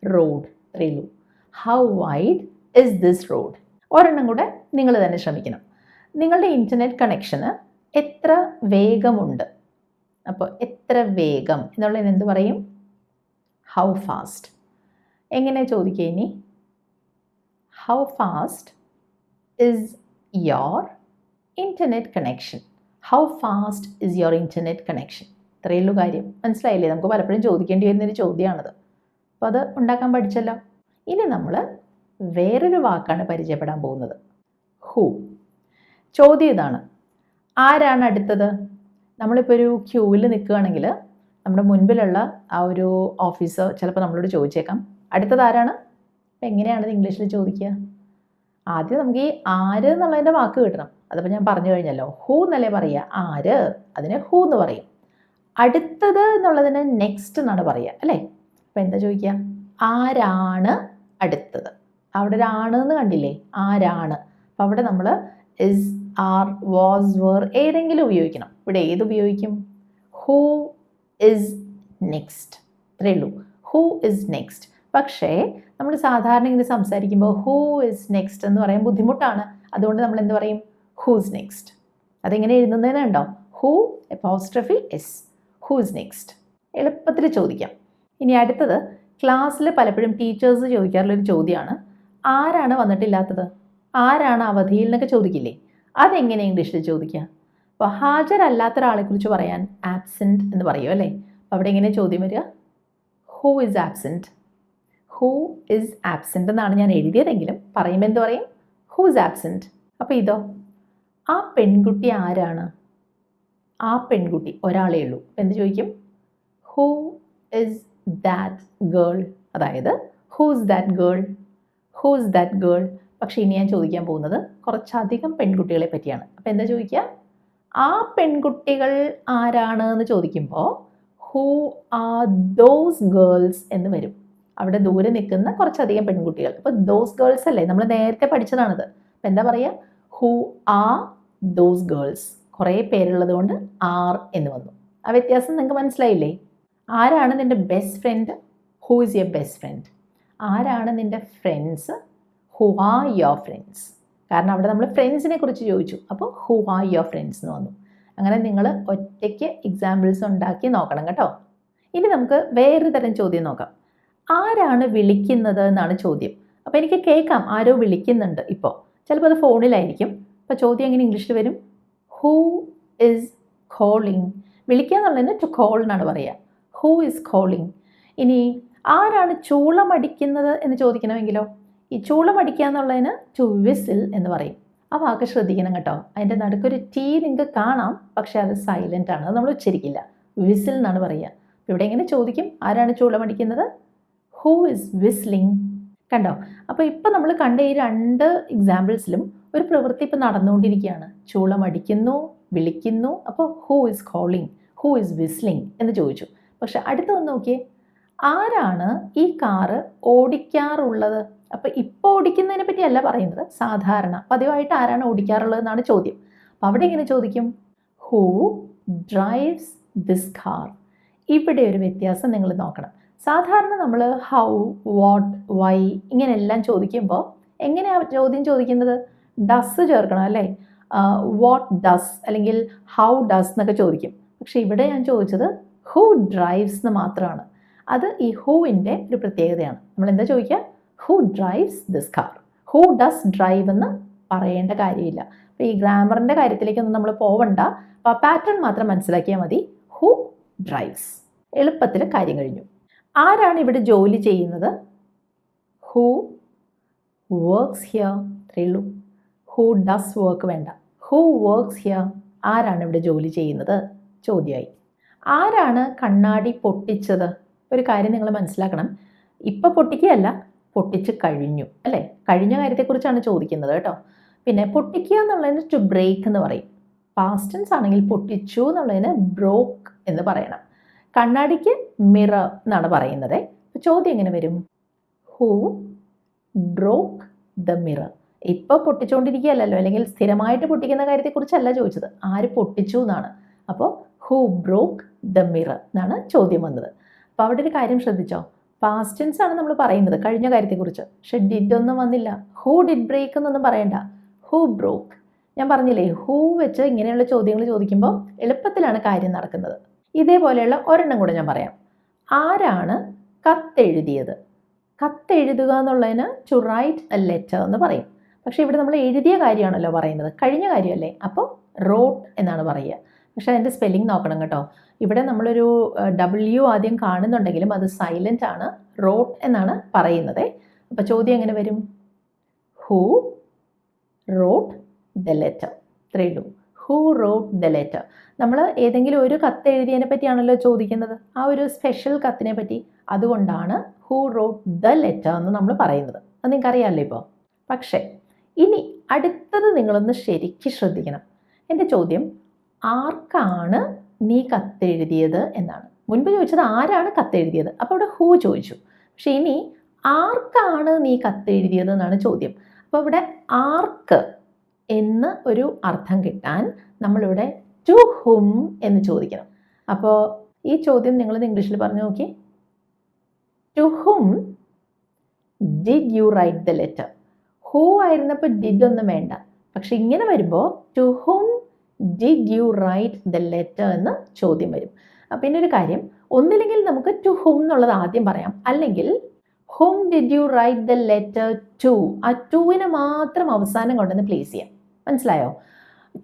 road? അറിയുള്ളൂ. How wide is this road? ഒരെണ്ണം കൂടെ നിങ്ങൾ തന്നെ ശ്രമിക്കണം. നിങ്ങളുടെ ഇൻ്റർനെറ്റ് കണക്ഷന് എത്ര വേഗമുണ്ട്? അപ്പോൾ എത്ര വേഗം എന്നുള്ളതിന് എന്ത് പറയും? How fast. എങ്ങനെ ചോദിക്കുക ഇനി? How fast is your internet connection? How fast is your internet connection? ഇത്രയേ ഉള്ളൂ കാര്യം. മനസ്സിലായില്ലേ? നമുക്ക് പലപ്പോഴും ചോദിക്കേണ്ടി വരുന്നൊരു ചോദ്യമാണത്. അപ്പോൾ അത് ഉണ്ടാക്കാൻ പഠിച്ചല്ലോ. ഇനി നമ്മൾ വേറൊരു വാക്കാണ് പരിചയപ്പെടാൻ പോകുന്നത്, ഹൂ. ചോദ്യം ഇതാണ്, ആരാണ് അടുത്തത്? നമ്മളിപ്പോൾ ഒരു ക്യൂവിൽ നിൽക്കുകയാണെങ്കിൽ നമ്മുടെ മുൻപിലുള്ള ആ ഒരു ഓഫീസർ ചിലപ്പോൾ നമ്മളോട് ചോദിച്ചേക്കാം, അടുത്തത് ആരാണ്? അപ്പം എങ്ങനെയാണത് ഇംഗ്ലീഷിൽ ചോദിക്കുക? ആദ്യം നമുക്ക് ഈ ആര് എന്നുള്ളതിൻ്റെ വാക്ക് കിട്ടണം. അതിപ്പോൾ ഞാൻ പറഞ്ഞു കഴിഞ്ഞല്ലോ, ഹൂ എന്നല്ലേ പറയുക. ആര്, അതിന് ഹൂ എന്ന് പറയും. അടുത്തത് എന്നുള്ളതിന് നെക്സ്റ്റ് എന്നാണ് പറയുക അല്ലേ? അപ്പോൾ എന്താ ചോദിക്കുക? ആരാണ് അടുത്തത്? അവിടെ ഒരു ആണ് എന്ന് കണ്ടില്ലേ, ആരാണ്. അപ്പം അവിടെ നമ്മൾ ഇസ്, ആർ, വാസ്, വേർ ഏതെങ്കിലും ഉപയോഗിക്കണം. ഇവിടെ ഏത് ഉപയോഗിക്കും? Who is next. അത്രേ ഉള്ളൂ, ഹൂ ഇസ് നെക്സ്റ്റ്. പക്ഷേ നമ്മൾ സാധാരണ ഇങ്ങനെ സംസാരിക്കുമ്പോൾ ഹൂ ഇസ് നെക്സ്റ്റ് എന്ന് പറയാൻ ബുദ്ധിമുട്ടാണ്. അതുകൊണ്ട് നമ്മൾ എന്ത് പറയും? Who's next. അതെങ്ങനെ എഴുതുന്നതിന് ഉണ്ടോ? Who apostrophe s, who's next. എളുപ്പത്തിൽ ചോദിക്കാം. ഇനി അടുത്തത്, ക്ലാസ്സിൽ പലപ്പോഴും ടീച്ചേഴ്സ് ചോദിക്കാറുള്ളൊരു ചോദ്യമാണ്, ആരാണ് വന്നിട്ടില്ലാത്തത്, ആരാണ് അവധിയിൽ എന്നൊക്കെ ചോദിക്കില്ലേ? അതെങ്ങനെ ഇംഗ്ലീഷിൽ ചോദിക്കുക? അപ്പോൾ ഹാജരല്ലാത്ത ഒരാളെക്കുറിച്ച് പറയാൻ ആബ്സെൻറ്റ് എന്ന് പറയും അല്ലേ? അപ്പോൾ അവിടെ എങ്ങനെ ചോദ്യം വരിക? Who is absent. Who is absent എന്നാണ് ഞാൻ എഴുതിയതെങ്കിലും പറയുമ്പോൾ എന്ത് പറയും? Who is absent. അപ്പോൾ ഇതോ, ആ പെൺകുട്ടി ആരാണ്? ആ പെൺകുട്ടി ഒരാളേ ഉള്ളൂ. എന്ത് ചോദിക്കും? Who is that girl. അതായത് who's that girl, who's that girl. പക്ഷേ ഇനി ഞാൻ ചോദിക്കാൻ പോകുന്നത് കുറച്ചധികം പെൺകുട്ടികളെ പറ്റിയാണ്. അപ്പോൾ എന്താ ചോദിക്കുക? ആ പെൺകുട്ടികൾ ആരാണ് എന്ന് ചോദിക്കുമ്പോൾ ഹൂ ആർ ദോസ് ഗേൾസ് എന്ന് വരും. അവിടെ ദൂരെ നിൽക്കുന്ന കുറച്ചധികം പെൺകുട്ടികൾ. അപ്പോൾ ദോസ് ഗേൾസ് അല്ലേ, നമ്മൾ നേരത്തെ പഠിച്ചതാണിത്. അപ്പോൾ എന്താ പറയുക? Who are those girls. കുറേ പേരുള്ളത് കൊണ്ട് ആർ എന്ന് വന്നു. ആ വ്യത്യാസം നിങ്ങൾക്ക് മനസ്സിലായില്ലേ? ആരാണ് നിൻ്റെ best friend? Who is your best friend. ആരാണ് നിൻ്റെ friends? Who are your friends. കാരണം അവിടെ നമ്മൾ ഫ്രണ്ട്സിനെ കുറിച്ച് ചോദിച്ചു, അപ്പോൾ ഹൂ ആർ യുവർ ഫ്രണ്ട്സ് എന്ന് വന്നു. അങ്ങനെ നിങ്ങൾ ഒറ്റയ്ക്ക് എക്സാമ്പിൾസ് ഉണ്ടാക്കി നോക്കണം കേട്ടോ. ഇനി നമുക്ക് വേറൊരു തരം ചോദ്യം നോക്കാം. ആരാണ് വിളിക്കുന്നത് എന്നാണ് ചോദ്യം. അപ്പോൾ എനിക്ക് കേൾക്കാം ആരോ വിളിക്കുന്നുണ്ട് ഇപ്പോൾ, ചിലപ്പോൾ അത് ഫോണിലായിരിക്കും. അപ്പോൾ ചോദ്യം എങ്ങനെ ഇംഗ്ലീഷിൽ വരും? Who is calling. വിളിക്കുക എന്നുള്ളതിന് ടു കോൾ എന്നാണ് പറയുക. Who is calling. ഇനി ആരാണ് ചൂളമടിക്കുന്നത് എന്ന് ചോദിക്കണമെങ്കിലോ, ഈ ചൂളമടിക്കുക എന്നുള്ളതിന് ടു വിസിൽ എന്ന് പറയും. ആ വാക്ക് ശ്രദ്ധിക്കണം കേട്ടോ. അതിൻ്റെ നടുക്കൊരു ടി നിങ്ങൾക്ക് കാണാം, പക്ഷേ അത് സൈലൻ്റ് ആണ്, അത് നമ്മൾ ഉച്ചരിക്കില്ല. വിസിൽ എന്നാണ് പറയുക. ഇവിടെ എങ്ങനെ ചോദിക്കും? ആരാണ് ചൂളമടിക്കുന്നത്? Who is whistling. കണ്ടോ? അപ്പോൾ ഇപ്പോൾ നമ്മൾ കണ്ട ഈ രണ്ട് എക്സാമ്പിൾസിലും ഒരു പ്രവൃത്തി ഇപ്പോൾ നടന്നുകൊണ്ടിരിക്കുകയാണ്. ചൂളമടിക്കുന്നു, വിളിക്കുന്നു. അപ്പോൾ who is calling, who is whistling എന്ന് ചോദിച്ചു. പക്ഷെ അടുത്തൊന്ന് നോക്കിയേ, ആരാണ് ഈ കാറ് ഓടിക്കാറുള്ളത്? അപ്പോൾ ഇപ്പോൾ ഓടിക്കുന്നതിനെ പറ്റിയല്ല പറയുന്നത്, സാധാരണ പതിവായിട്ട് ആരാണ് ഓടിക്കാറുള്ളത് എന്നാണ് ചോദ്യം. അപ്പോൾ അവിടെ എങ്ങനെ ചോദിക്കും? Who drives this car. ഇവിടെ ഒരു വ്യത്യാസം നിങ്ങൾ നോക്കണം. സാധാരണ നമ്മൾ ഹൗ, വാട്ട്, വൈ ഇങ്ങനെയെല്ലാം ചോദിക്കുമ്പോൾ എങ്ങനെയാണ് ചോദ്യം ചോദിക്കുന്നത്? ഡസ് ചേർക്കണം അല്ലേ? വാട്ട് ഡസ് അല്ലെങ്കിൽ ഹൗ ഡസ് എന്നൊക്കെ ചോദിക്കും. പക്ഷേ ഇവിടെ ഞാൻ ചോദിച്ചത് ഹൂ ഡ്രൈവ്സ് എന്ന് മാത്രമാണ്. അത് ഈ ഹൂവിൻ്റെ ഒരു പ്രത്യേകതയാണ്. നമ്മൾ എന്താ ചോദിക്കുക? Who drives this car. Who does drive എന്ന് പറയേണ്ട കാര്യമില്ല. അപ്പോൾ ഈ ഗ്രാമറിൻ്റെ കാര്യത്തിലേക്കൊന്നും നമ്മൾ പോവണ്ട. അപ്പോൾ ആ പാറ്റേൺ മാത്രം മനസ്സിലാക്കിയാൽ മതി. Who drives. എളുപ്പത്തിൽ കാര്യം കഴിഞ്ഞു. ആരാണ് ഇവിടെ ജോലി ചെയ്യുന്നത്? Who works here. അത്രയേ ഉള്ളൂ. ഹൂ ഡസ് വർക്ക് വേണ്ട. Who works here. ആരാണ് ഇവിടെ ജോലി ചെയ്യുന്നത്? ചോദ്യമായി. ആരാണ് കണ്ണാടി പൊട്ടിച്ചത്? ഒരു കാര്യം നിങ്ങൾ മനസ്സിലാക്കണം, ഇപ്പോൾ പൊട്ടിക്കുകയല്ല, പൊട്ടിച്ച് കഴിഞ്ഞു അല്ലേ? കഴിഞ്ഞ കാര്യത്തെക്കുറിച്ചാണ് ചോദിക്കുന്നത് കേട്ടോ. പിന്നെ പൊട്ടിക്കുക എന്നുള്ളതിന് ടു ബ്രേക്ക് എന്ന് പറയും. പാസ്റ്റ് ടെൻസ് ആണെങ്കിൽ പൊട്ടിച്ചു എന്നുള്ളതിന് ബ്രോക്ക് എന്ന് പറയണം. കണ്ണാടിക്ക് മിറർ എന്നാണ് പറയുന്നത്. ചോദ്യം എങ്ങനെ വരും? Who broke the mirror. ഇപ്പോൾ പൊട്ടിച്ചുകൊണ്ടിരിക്കുകയല്ലോ, അല്ലെങ്കിൽ സ്ഥിരമായിട്ട് പൊട്ടിക്കുന്ന കാര്യത്തെക്കുറിച്ചല്ല ചോദിച്ചത്, ആര് പൊട്ടിച്ചു എന്നാണ്. അപ്പോൾ ഹൂ ബ്രോക്ക് ദ മിറർ എന്നാണ് ചോദ്യം വന്നത്. അപ്പോൾ അവിടെ ഒരു കാര്യം ശ്രദ്ധിച്ചോ, പാസ്റ്റ് ടെൻസ് ആണ് നമ്മൾ പറയുന്നത് കഴിഞ്ഞ കാര്യത്തെക്കുറിച്ച്. പക്ഷെ ഡിഡ് ഒന്നും വന്നില്ല. ഹൂ ഡിഡ് ബ്രേക്ക് എന്നൊന്നും പറയണ്ട, ഹൂ ബ്രോക്ക്. ഞാൻ പറഞ്ഞില്ലേ, ഹൂ വെച്ച് ഇങ്ങനെയുള്ള ചോദ്യങ്ങൾ ചോദിക്കുമ്പോൾ എളുപ്പത്തിലാണ് കാര്യം നടക്കുന്നത്. ഇതേപോലെയുള്ള ഒരെണ്ണം കൂടെ ഞാൻ പറയാം. ആരാണ് കത്തെഴുതിയത്? കത്തെഴുതുക എന്നുള്ളതിന് ടു റൈറ്റ് എ ലെറ്റർ എന്ന് പറയും. പക്ഷേ ഇവിടെ നമ്മൾ എഴുതിയ കാര്യമാണല്ലോ പറയുന്നത്, കഴിഞ്ഞ കാര്യമല്ലേ, അപ്പോൾ റോട്ട് എന്നാണ് പറയുക. പക്ഷേ അതിൻ്റെ സ്പെല്ലിംഗ് നോക്കണം കേട്ടോ. ഇവിടെ നമ്മളൊരു W ആദ്യം കാണുന്നുണ്ടെങ്കിലും അത് സൈലൻ്റ് ആണ്, റോട്ട് എന്നാണ് പറയുന്നത്. അപ്പോൾ ചോദ്യം എങ്ങനെ വരും? Who wrote the letter. ഇത്രയേ ഉള്ളൂ. Who wrote the letter. നമ്മൾ ഏതെങ്കിലും ഒരു കത്ത് എഴുതിയതിനെ പറ്റിയാണല്ലോ ചോദിക്കുന്നത്, ആ ഒരു സ്പെഷ്യൽ കത്തിനെ പറ്റി. അതുകൊണ്ടാണ് ഹൂ റോട്ട് ദ ലെറ്റർ എന്ന് നമ്മൾ പറയുന്നത്. അത് നിങ്ങൾക്കറിയാമല്ലോ ഇപ്പോൾ. പക്ഷേ ഇനി അടുത്തത് നിങ്ങളൊന്ന് ശരിക്കും ശ്രദ്ധിക്കണം. എൻ്റെ ചോദ്യം ആർക്കാണ് നീ കത്തെഴുതിയത് എന്നാണ്. മുൻപ് ചോദിച്ചത് ആരാണ് കത്തെഴുതിയത്, അപ്പോൾ അവിടെ ഹൂ ചോദിച്ചു. പക്ഷേ ഇനി ആർക്കാണ് നീ കത്ത് എഴുതിയത് എന്നാണ് ചോദ്യം. അപ്പോൾ ഇവിടെ ആർക്ക് എന്ന് ഒരു അർത്ഥം കിട്ടാൻ നമ്മളിവിടെ ടു ഹും എന്ന് ചോദിക്കണം. അപ്പോൾ ഈ ചോദ്യം നിങ്ങളത് ഇംഗ്ലീഷിൽ പറഞ്ഞു നോക്കി. To whom did you write the letter? Who ആയിരുന്നപ്പോൾ ഡിഡ് ഒന്നും വേണ്ട. പക്ഷെ ഇങ്ങനെ വരുമ്പോൾ to whom did you write the letter എന്ന് ചോദ്യം വരും. പിന്നെ ഒരു കാര്യം, ഒന്നില്ലെങ്കിൽ നമുക്ക് ടു ഹും എന്നുള്ളത് ആദ്യം പറയാം, അല്ലെങ്കിൽ whom did you write the letter to, ആ ടുവിനെ മാത്രം അവസാനം കൊണ്ടുവന്ന് പ്ലേസ് ചെയ്യാം. മനസ്സിലായോ?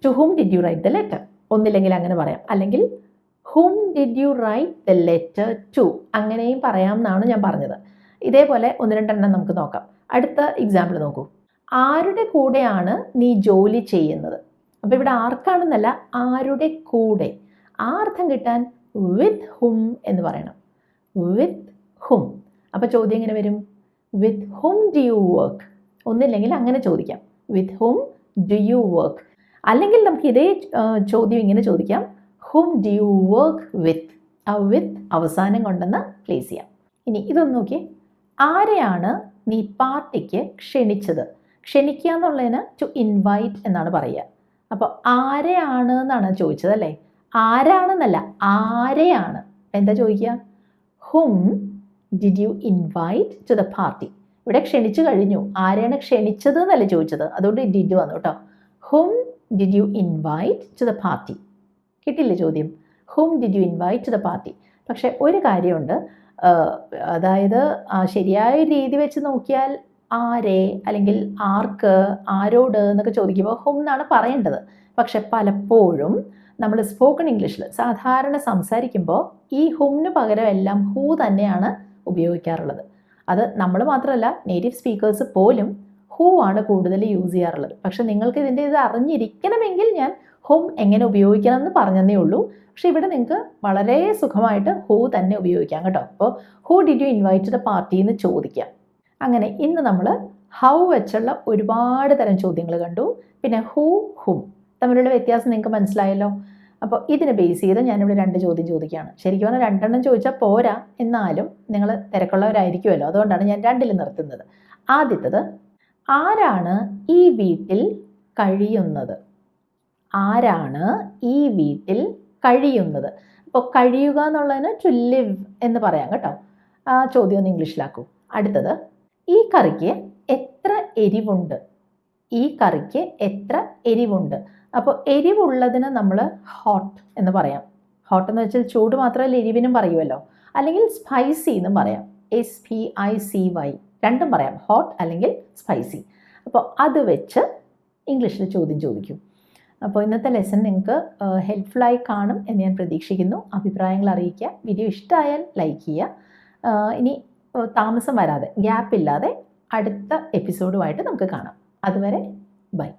To whom did you write the letter, ഒന്നില്ലെങ്കിൽ അങ്ങനെ പറയാം, അല്ലെങ്കിൽ whom did you write the letter to, അങ്ങനെയും പറയാം എന്നാണ് ഞാൻ പറഞ്ഞത്. ഇതേപോലെ ഒന്ന് രണ്ടെണ്ണം നമുക്ക് നോക്കാം. അടുത്ത എക്സാമ്പിൾ നോക്കൂ. ആരുടെ കൂടെയാണ് നീ ജോലി ചെയ്യുന്നത്? അപ്പോൾ ഇവിടെ ആർക്കാണെന്നല്ല, ആരുടെ കൂടെ. ആ അർത്ഥം കിട്ടാൻ വിത്ത് ഹും എന്ന് പറയണം. വിത്ത് ഹും. അപ്പോൾ ചോദ്യം എങ്ങനെ വരും? വിത്ത് ഹും ഡു യു വർക്ക്? ഒന്നില്ലെങ്കിൽ അങ്ങനെ ചോദിക്കാം, വിത്ത് ഹും ഡു യു വർക്ക്. അല്ലെങ്കിൽ നമുക്ക് ഇതേ ചോദ്യം ഇങ്ങനെ ചോദിക്കാം, ഹും ഡു യു വർക്ക് വിത്ത്. ആ വിത്ത് അവസാനം കൊണ്ടെന്ന് പ്ലേസ് ചെയ്യാം. ഇനി ഇതൊന്ന് നോക്കിയേ. ആരെയാണ് നീ പാർട്ടിക്ക് ക്ഷണിച്ചത്? ക്ഷണിക്കുക എന്നുള്ളതിന് ടു ഇൻവൈറ്റ് എന്നാണ് പറയുക. അപ്പോൾ ആരെയാണ് എന്നാണ് ചോദിച്ചത് അല്ലേ? ആരാണെന്നല്ല, ആരെയാണ്. എന്താ ചോദിക്കുക? Whom did you invite to the party? ഇവിടെ ക്ഷണിച്ചു കഴിഞ്ഞു, ആരെയാണ് ക്ഷണിച്ചത് എന്നല്ലേ ചോദിച്ചത്, അതുകൊണ്ട് ഡിഡ് വന്നു കേട്ടോ. Whom did you invite to the party? കിട്ടില്ലേ ചോദ്യം? Whom did you invite to the party. പക്ഷേ ഒരു കാര്യമുണ്ട്, അതായത് ശരിയായ രീതി വെച്ച് നോക്കിയാൽ ആരെ അല്ലെങ്കിൽ ആർക്ക്, ആരോട് എന്നൊക്കെ ചോദിക്കുമ്പോൾ ഹും എന്നാണ് പറയേണ്ടത്. പക്ഷെ പലപ്പോഴും നമ്മൾ സ്പോക്കൺ ഇംഗ്ലീഷിൽ സാധാരണ സംസാരിക്കുമ്പോൾ ഈ ഹുമിന് പകരം എല്ലാം ഹൂ തന്നെയാണ് ഉപയോഗിക്കാറുള്ളത്. അത് നമ്മൾ മാത്രമല്ല, നേറ്റീവ് സ്പീക്കേഴ്സ് പോലും ഹൂ ആണ് കൂടുതൽ യൂസ് ചെയ്യാറുള്ളത്. പക്ഷെ നിങ്ങൾക്ക് ഇതിൻ്റെ ഇത് അറിഞ്ഞിരിക്കണമെങ്കിൽ ഞാൻ ഹും എങ്ങനെ ഉപയോഗിക്കണം എന്ന് പറഞ്ഞതേ ഉള്ളൂ. പക്ഷെ ഇവിടെ നിങ്ങൾക്ക് വളരെ സുഖമായിട്ട് ഹൂ തന്നെ ഉപയോഗിക്കാം കേട്ടോ. അപ്പോൾ who did you invite to the party എന്ന് ചോദിക്കാം. അങ്ങനെ ഇന്ന് നമ്മൾ ഹൗ വെച്ചുള്ള ഒരുപാട് തരം ചോദ്യങ്ങൾ കണ്ടു. പിന്നെ ഹൂ, ഹും തമ്മിലുള്ള വ്യത്യാസം നിങ്ങൾക്ക് മനസ്സിലായല്ലോ. അപ്പോൾ ഇതിനെ ബേസ് ചെയ്ത് ഞാനിവിടെ 2 ചോദ്യം ചോദിക്കുകയാണ്. ശരിക്കും പറഞ്ഞാൽ 2 എണ്ണം ചോദിച്ചാൽ പോരാ, എന്നാലും നിങ്ങൾ തിരക്കുള്ളവരായിരിക്കുമല്ലോ, അതുകൊണ്ടാണ് ഞാൻ 2ൽ നിർത്തുന്നത്. ആദ്യത്തത്, ആരാണ് ഈ വീട്ടിൽ കഴിയുന്നത്? ആരാണ് ഈ വീട്ടിൽ കഴിയുന്നത്? അപ്പോൾ കഴിയുക എന്നുള്ളതിന് ടു ലിവ് എന്ന് പറയാം കേട്ടോ. ആ ചോദ്യം ഒന്ന് ഇംഗ്ലീഷിലാക്കൂ. അടുത്തത്, ഈ കറിക്ക് എത്ര എരിവുണ്ട്? ഈ കറിക്ക് എത്ര എരിവുണ്ട്? അപ്പോൾ എരിവുള്ളതിന് നമ്മൾ ഹോട്ട് എന്ന് പറയാം. ഹോട്ട് എന്ന് വെച്ചാൽ ചൂട് മാത്രമല്ല, എരിവിനും പറയുമല്ലോ. അല്ലെങ്കിൽ സ്പൈസി എന്നും പറയാം, SPICY, രണ്ടും പറയാം, ഹോട്ട് അല്ലെങ്കിൽ സ്പൈസി. അപ്പോൾ അത് വെച്ച് ഇംഗ്ലീഷിൽ ചോദ്യം ചോദിക്കും. അപ്പോൾ ഇന്നത്തെ ലെസൺ നിങ്ങൾക്ക് ഹെൽപ്ഫുള്ളായി കാണും എന്ന് ഞാൻ പ്രതീക്ഷിക്കുന്നു. അഭിപ്രായങ്ങൾ അറിയിക്കുക. വീഡിയോ ഇഷ്ടമായാൽ ലൈക്ക് ചെയ്യുക. ഇനി താമസം വരാതെ, ഗ്യാപ്പില്ലാതെ അടുത്ത എപ്പിസോഡുമായിട്ട് നമുക്ക് കാണാം. അതുവരെ ബൈ.